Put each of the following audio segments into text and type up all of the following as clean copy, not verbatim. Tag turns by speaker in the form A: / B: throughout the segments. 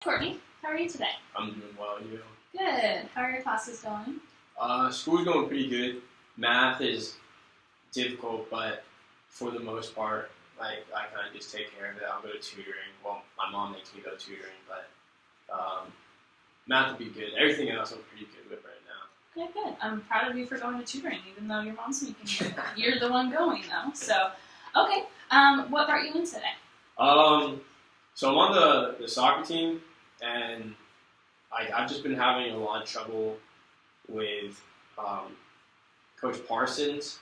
A: Courtney, how are you today?
B: I'm doing well, you?
A: Good. How are your classes going?
B: School's going pretty good. Math is difficult, but for the most part, I kind of just take care of it. I'll go to tutoring. Well, my mom makes me go to tutoring, but math will be good. Everything else I'm pretty good with right now.
A: Okay, good. I'm proud of you for going to tutoring, even though your mom's making you. You're the one going, though. So, okay. What brought you in today?
B: So I'm on the soccer team, and I've just been having a lot of trouble with Coach Parsons,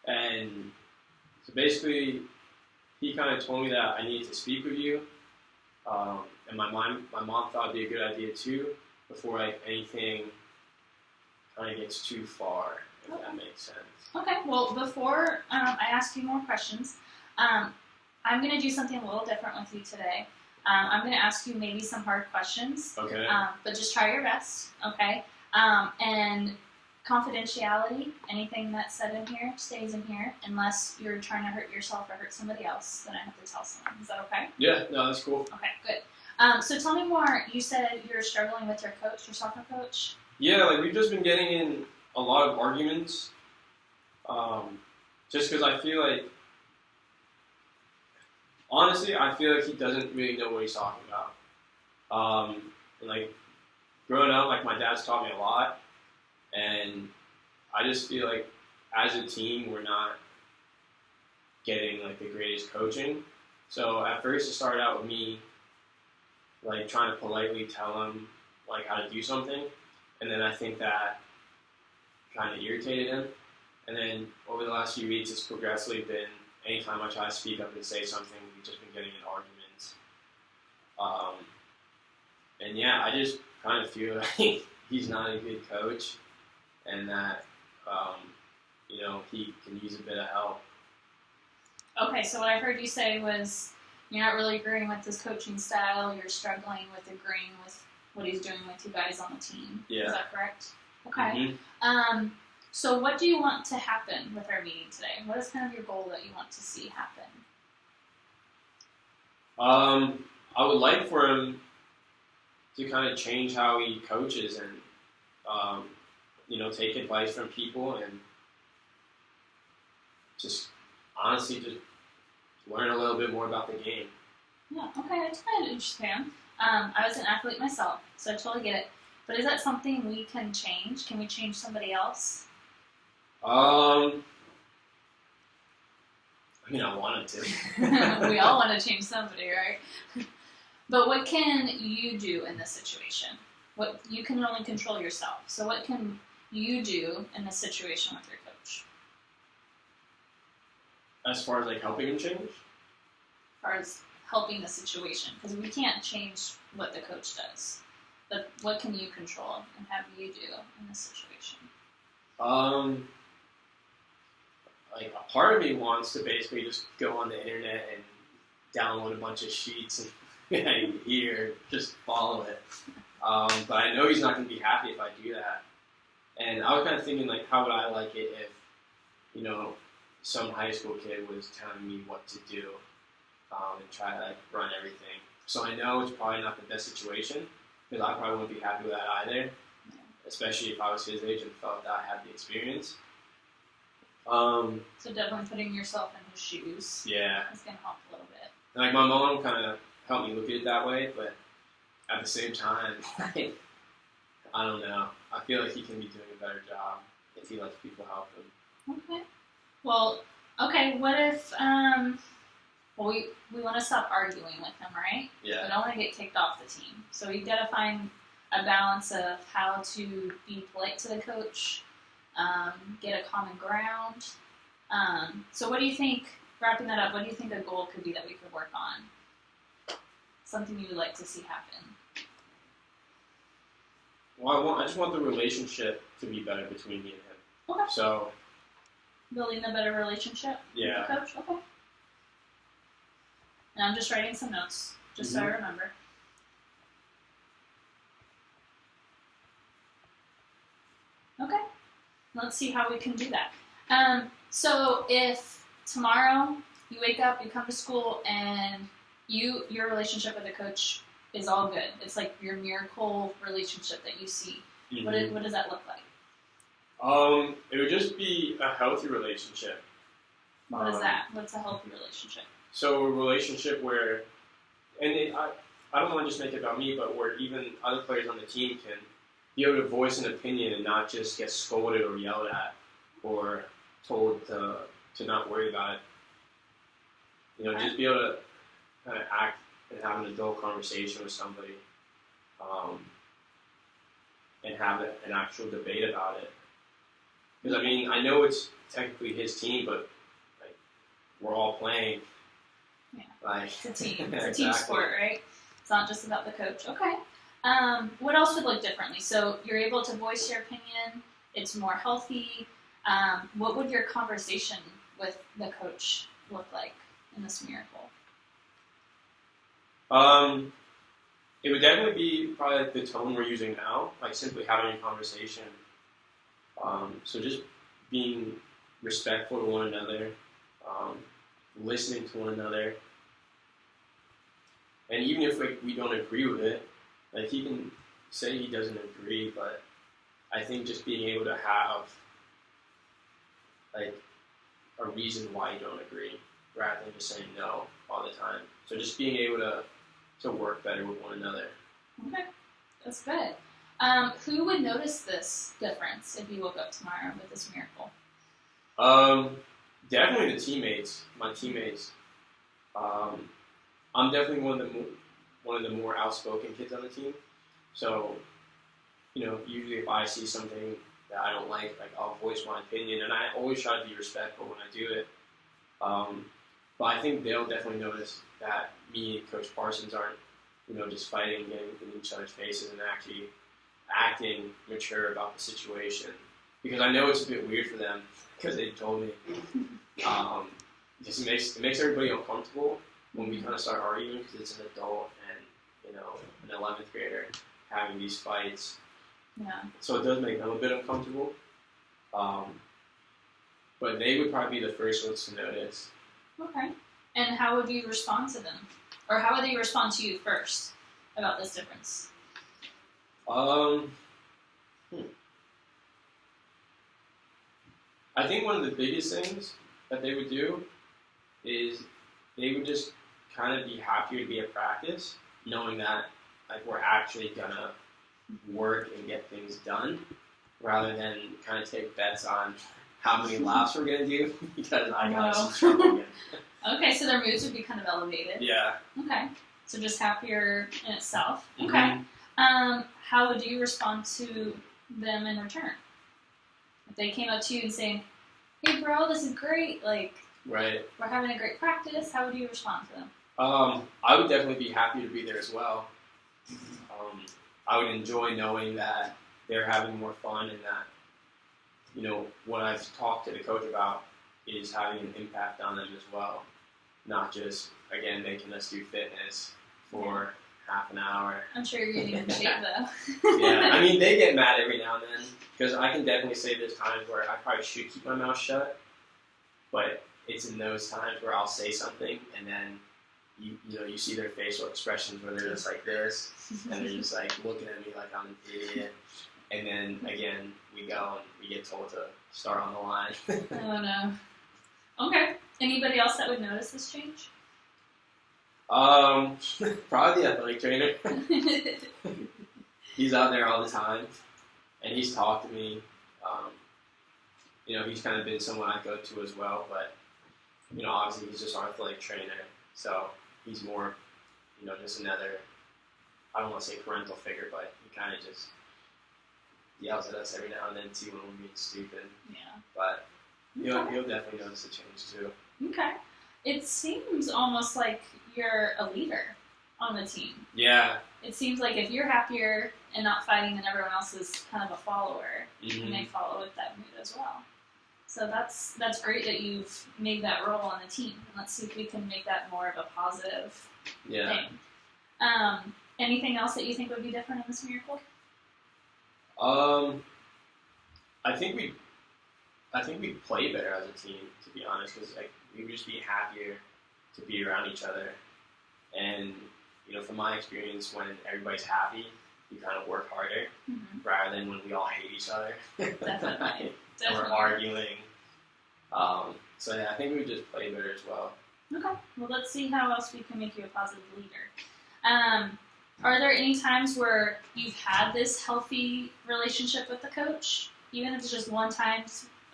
B: and so basically he kind of told me that I needed to speak with you, and my mom thought it'd be a good idea too, before anything kind of gets too far, if that makes sense.
A: Okay. Well, before I ask you more questions, I'm going to do something a little different with you today. I'm going to ask you maybe some hard questions.
B: Okay.
A: But just try your best, okay? And confidentiality, anything that's said in here stays in here, unless you're trying to hurt yourself or hurt somebody else, then I have to tell someone. Is that okay?
B: Yeah, no, that's cool.
A: Okay, good. So tell me more. You said you're struggling with your coach, your soccer coach?
B: Yeah, we've just been getting in a lot of arguments, just because I feel like, honestly, I feel like he doesn't really know what he's talking about. And growing up, my dad's taught me a lot, and I just feel like as a team, we're not getting the greatest coaching. So at first, it started out with me trying to politely tell him how to do something, and then I think that kind of irritated him. And then over the last few weeks, it's progressively been anytime I try to speak up and say something, we've just been getting in arguments. And yeah, I just kind of feel like he's not a good coach, and that he can use a bit of help.
A: Okay, so what I heard you say was you're not really agreeing with his coaching style. You're struggling with agreeing with what he's doing with you guys on the team.
B: Yeah.
A: Is that correct? Okay.
B: Mm-hmm.
A: So what do you want to happen with our meeting today? What is kind of your goal that you want to see happen?
B: I would like for him to kind of change how he coaches and, take advice from people and just honestly just learn a little bit more about the game.
A: Yeah, okay, I totally understand. I was an athlete myself, so I totally get it. But is that something we can change? Can we change somebody else?
B: I wanted to.
A: We all want to change somebody, right? But what can you do in this situation? What you can only control yourself. So what can you do in this situation with your coach?
B: As far as helping him change?
A: As far as helping the situation, because we can't change what the coach does. But what can you control and have you do in this situation?
B: A part of me wants to basically just go on the internet and download a bunch of sheets and here, just follow it. But I know he's not going to be happy if I do that. And I was kind of thinking, how would I like it if, some high school kid was telling me what to do and try to run everything. So I know it's probably not the best situation, because I probably wouldn't be happy with that either, especially if I was his age and felt that I had the experience.
A: So definitely putting yourself in his shoes.
B: Yeah.
A: Is going to help a little bit.
B: And my mom kind of helped me look at it that way, but at the same time, I don't know. I feel like he can be doing a better job if he lets people help him.
A: Okay. Well, okay, what if, we want to stop arguing with him, right?
B: Yeah.
A: We don't want to get kicked off the team. So we've got to find a balance of how to be polite to the coach, get a common ground. So what do you think, wrapping that up, what do you think a goal could be that we could work on? Something you would like to see happen?
B: Well, I just want the relationship to be better between me and him.
A: Okay.
B: So,
A: building a better relationship with the coach? Okay. And I'm just writing some notes, just so I remember. Okay. Let's see how we can do that. So if tomorrow you wake up, you come to school, and your relationship with the coach is all good. It's like your miracle relationship that you see.
B: Mm-hmm.
A: What does that look like?
B: It would just be a healthy relationship.
A: What is that? What's a healthy relationship?
B: So a relationship where, I don't want to just make it about me, but where even other players on the team can be able to voice an opinion and not just get scolded or yelled at or told to not worry about it. Just be able to kind of act and have an adult conversation with somebody, and have an actual debate about it. Because I know it's technically his team, but like we're all playing.
A: Yeah.
B: Like
A: it's a team. It's a
B: exactly.
A: team sport, right? It's not just about the coach. Okay. What else would look differently? So you're able to voice your opinion. It's more healthy. What would your conversation with the coach look like in this miracle?
B: It would definitely be probably like the tone we're using now, like simply having a conversation. So just being respectful to one another, listening to one another, and even if we don't agree with it, like he can say he doesn't agree, but I think just being able to have like a reason why you don't agree, rather than just saying no all the time. So just being able to work better with one another.
A: Okay, that's good. Who would notice this difference if you woke up tomorrow with this miracle?
B: Definitely the teammates, my teammates. I'm definitely one of the more outspoken kids on the team. So, usually if I see something that I don't like I'll voice my opinion, and I always try to be respectful when I do it. But I think they'll definitely notice that me and Coach Parsons aren't, just fighting and getting in each other's faces and actually acting mature about the situation. Because I know it's a bit weird for them, because they told me. It makes everybody uncomfortable when we kind of start arguing, because it's an adult and, an 11th grader having these fights.
A: Yeah.
B: So it does make them a bit uncomfortable. But they would probably be the first ones to notice.
A: Okay. And how would you respond to them? Or how would they respond to you first about this difference?
B: I think one of the biggest things that they would do is they would just kind of be happier to be at practice, knowing that we're actually gonna work and get things done, rather than kind of take bets on how many laps we're gonna do, because I got some trouble again.
A: Okay, so their moods would be kind of elevated.
B: Yeah.
A: Okay, so just happier in itself.
B: Mm-hmm.
A: Okay. How would you respond to them in return? If they came up to you and saying, "Hey, bro, this is great.
B: Right.
A: We're having a great practice," how would you respond to them?
B: I would definitely be happy to be there as well. I would enjoy knowing that they're having more fun, and that, what I've talked to the coach about is having an impact on them as well. Not just, again, making us do fitness for half an hour.
A: I'm sure you're getting in shape, though.
B: Yeah, they get mad every now and then, because I can definitely say there's times where I probably should keep my mouth shut, but it's in those times where I'll say something, and then you see their facial expressions where they're just like this, and they're just looking at me like I'm an idiot, and then again we go and we get told to start on the line.
A: Oh no. Okay. Anybody else that would notice this change?
B: Probably the athletic trainer. He's out there all the time, and he's talked to me. He's kind of been someone I go to as well, but obviously he's just our athletic trainer, so he's more, just another, I don't want to say parental figure, but he kind of just yells at us every now and then too when we're being stupid.
A: Yeah.
B: But he'll definitely notice the change too.
A: Okay. It seems almost like you're a leader on the team.
B: Yeah.
A: It seems like if you're happier and not fighting, then everyone else is kind of a follower,
B: Mm-hmm.
A: and they follow with that mood as well. So that's great that you've made that role on the team. And let's see if we can make that more of a positive thing. Anything else that you think would be different in this miracle?
B: I think we play better as a team, to be honest, because we would just be happier to be around each other, and from my experience, when everybody's happy, you kind of work harder rather than when we all hate each other.
A: Definitely.
B: And we're arguing. So yeah, I think we would just play better as well.
A: Okay. Well, let's see how else we can make you a positive leader. Are there any times where you've had this healthy relationship with the coach? Even if it's just one time,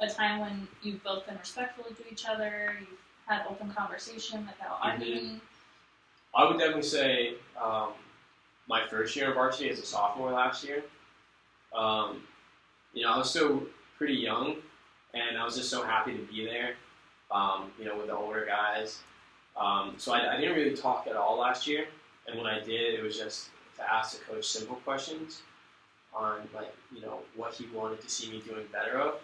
A: a time when you've both been respectful to each other, you've had open conversation without arguing?
B: I would definitely say my first year of varsity as a sophomore last year. I was still pretty young, and I was just so happy to be there, with the older guys. So I didn't really talk at all last year, and when I did, it was just to ask the coach simple questions on, what he wanted to see me doing better of.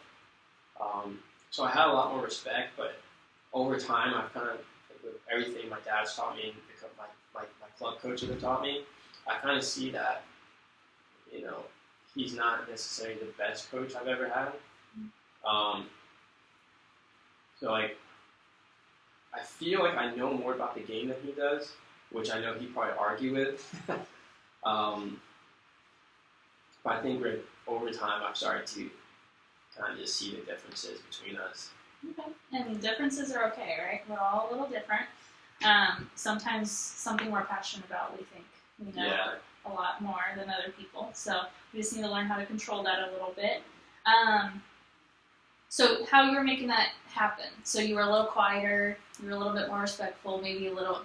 B: So I had a lot more respect, but over time, I've kind of, with everything my dad's taught me and my club coaches have taught me, I kind of see that, he's not necessarily the best coach I've ever had. So, I feel like I know more about the game than he does, which I know he'd probably argue with. But I think over time, I've started to kind of just see the differences between us.
A: Okay. And differences are okay, right? We're all a little different. Sometimes something we're passionate about, we think we know a lot more than other people. So we just need to learn how to control that a little bit. So how you were making that happen? So you were a little quieter, you were a little bit more respectful, maybe a little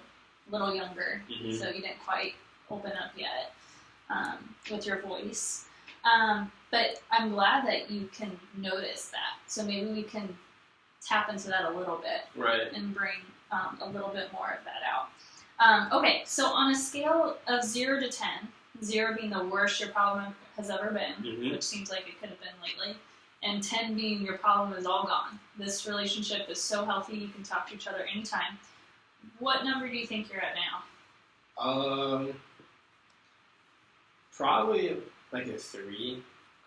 A: younger, so you didn't quite open up yet with your voice. But I'm glad that you can notice that. So maybe we can tap into that a little bit,
B: right,
A: and bring a little bit more of that out. Okay, so on a scale of 0 to 10, 0 being the worst your problem has ever been, which seems like it could have been lately, and 10 being your problem is all gone. This relationship is so healthy, you can talk to each other anytime. What number do you think you're at now?
B: Probably like a 3.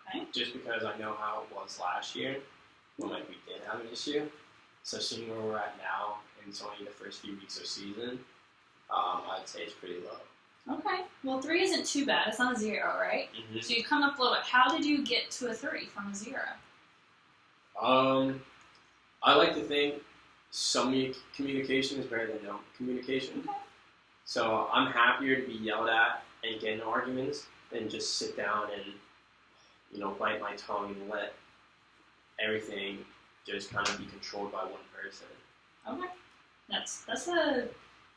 A: Okay.
B: Just because I know how it was last year when we did have an issue. So seeing where we're at now, and it's only the first few weeks of season, I'd say it's pretty low.
A: Okay. Well, 3 isn't too bad. It's not a 0, right? So you come up a little bit. How did you get to a 3 from a 0?
B: I like to think some communication is better than no communication.
A: Okay.
B: So I'm happier to be yelled at and get in arguments than just sit down and, bite my tongue and let everything just kind of be controlled by one person.
A: Okay. That's a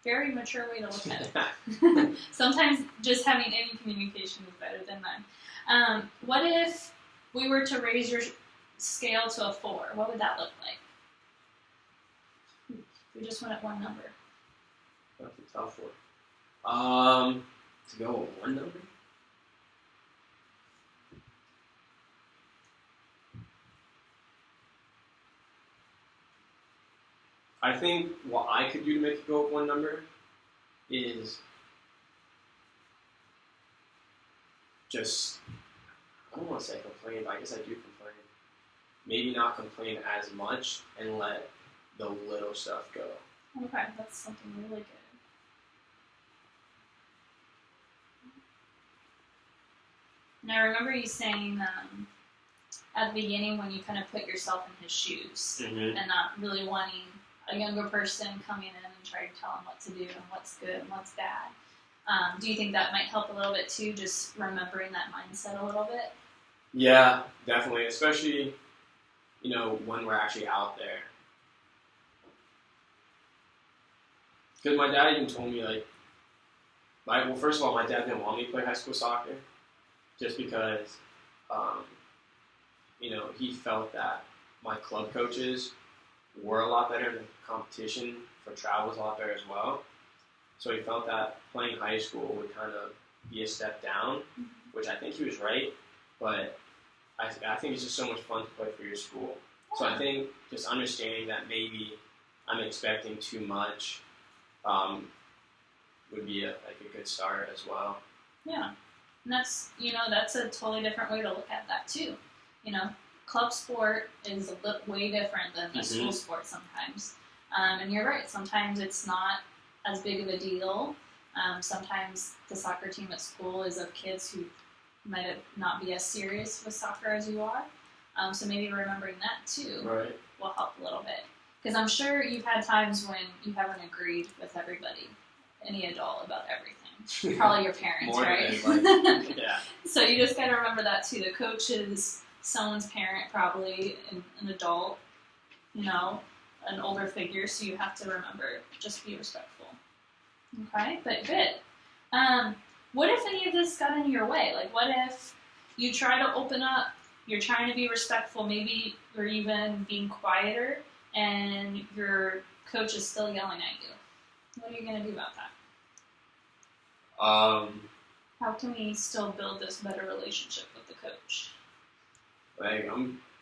A: very mature way to look at it. Sometimes just having any communication is better than none. What if we were to raise your scale to a 4? What would that look like? We just went at one number.
B: That's a tough one. To go with one number? I think what I could do to make it go with one number is just, I don't want to say complain, but I guess I do complain. Maybe not complain as much and let the little stuff go.
A: Okay, that's something really good. And I remember you saying at the beginning when you kind of put yourself in his shoes and not really wanting a younger person coming in and trying to tell him what to do and what's good and what's bad. Do you think that might help a little bit too, just remembering that mindset a little bit?
B: Yeah, definitely, especially, when we're actually out there. Because my dad even told me, first of all, my dad didn't want me to play high school soccer just because, he felt that my club coaches were a lot better and the competition for travel was a lot better as well. So he felt that playing high school would kind of be a step down, which I think he was right, but I think it's just so much fun to play for your school. So I think just understanding that maybe I'm expecting too much would be a good start as well.
A: Yeah, and that's a totally different way to look at that too. Club sport is way different than a school sport sometimes. And you're right, sometimes it's not as big of a deal. Sometimes the soccer team at school is of kids who might not be as serious with soccer as you are. So maybe remembering that too will help a little bit. Because I'm sure you've had times when you haven't agreed with everybody, any adult, about everything. Probably your parents,
B: More
A: right?
B: than anybody. Yeah.
A: So you just got to remember that too. The coach is someone's parent, probably an adult, you know, an older figure. So you have to remember, just be respectful. Okay, but good. What if any of this got in your way? Like, what if you try to open up, you're trying to be respectful, maybe you're even being quieter, and your coach is still yelling at you? What are you going to do about that? How can we still build this better relationship with the coach?
B: Like,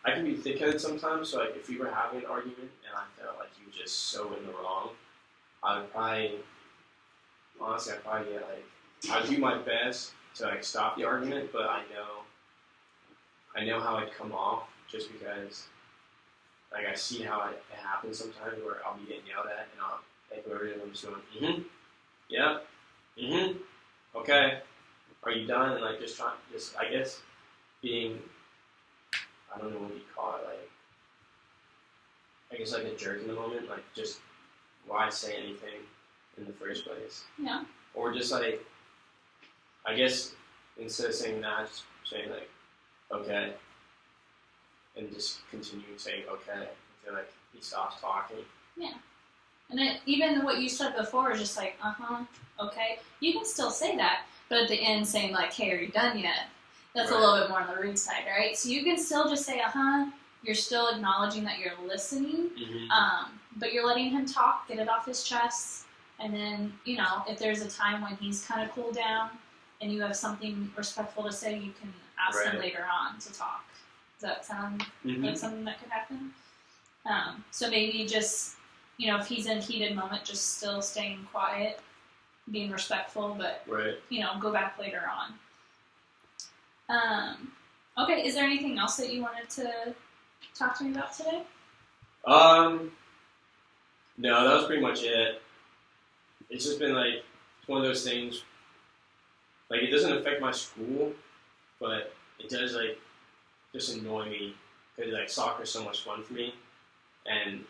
B: I can be thick-headed sometimes, so like if we were having an argument and I felt like you were just so in the wrong, I would probably, honestly, I'd do my best to like stop the argument, but I know how I'd come off just because like I see how it happens sometimes where I'll be getting yelled at and I'll like I'm just going, yeah, okay, are you done? And like just I guess being, I don't know what you call it, like I guess like a jerk in the moment, like just why say anything in the first place?
A: Yeah.
B: Or just like, I guess instead of saying that, just saying like, okay, and just continue saying okay until like he stops talking.
A: Yeah. And even what you said before is just like, okay. You can still say that, but at the end saying like, hey, are you done yet? That's a little bit more on the rude side, right? So you can still just say, you're still acknowledging that you're listening, but you're letting him talk, get it off his chest, and then, you know, if there's a time when he's kind of cooled down and you have something respectful to say, you can ask him later on to talk. Does that sound like something that could happen? So maybe just, you know, if he's in a heated moment, just still staying quiet, being respectful, but, you know, go back later on. Okay, is there anything else that you wanted to talk to me about today?
B: No, that was pretty much it. It's just been like, it's one of those things, like it doesn't affect my school, but it does like just annoy me because like soccer is so much fun for me, and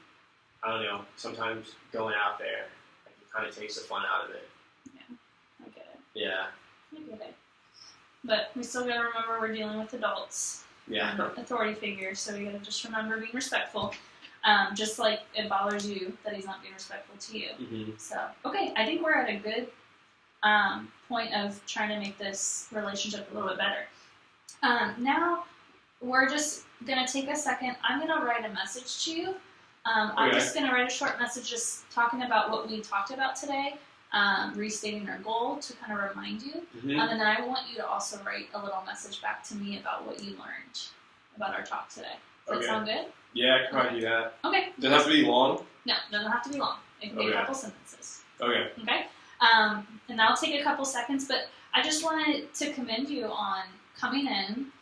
B: I don't know, sometimes going out there, like, it kind of takes the fun out of it.
A: Yeah, I get it.
B: Yeah.
A: I get it. But we still gotta remember we're dealing with adults.
B: Yeah.
A: Authority figures, so we gotta just remember being respectful. Just like it bothers you that he's not being respectful to you. So, okay, I think we're at a good point of trying to make this relationship a little bit better. Now, we're just going to take a second. I'm going to write a message to you. I'm just going to write a short message just talking about what we talked about today, restating our goal to kind of remind you. And then I want you to also write a little message back to me about what you learned about our talk today. Does that sound good?
B: Yeah, I can probably do that.
A: Okay.
B: Does it have to be long?
A: No, it doesn't have to be long. It can be a couple sentences.
B: Okay.
A: Okay? And that'll take a couple seconds, but I just wanted to commend you on coming in,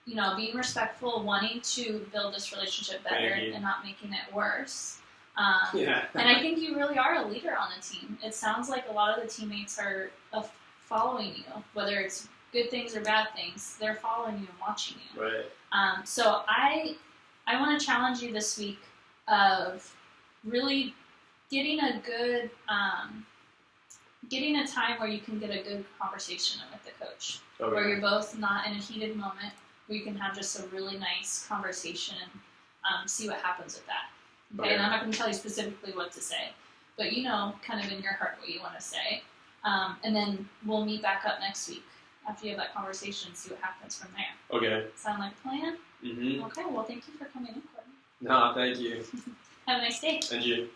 A: you know, being respectful, wanting to build this relationship better and not making it worse. And I think you really are a leader on the team. It sounds like a lot of the teammates are following you, whether it's good things or bad things. They're following you and watching you.
B: Right.
A: So I want to challenge you this week of really getting a good, getting a time where you can get a good conversation with the coach, where you're both not in a heated moment, where you can have just a really nice conversation and see what happens with that. Okay, and I'm not going to tell you specifically what to say, but you know, kind of in your heart what you want to say. And then we'll meet back up next week after you have that conversation and see what happens from there.
B: Okay.
A: Sound like a plan? Okay, well, thank you for coming in, Courtney.
B: No, thank you.
A: Have a nice day.
B: And you.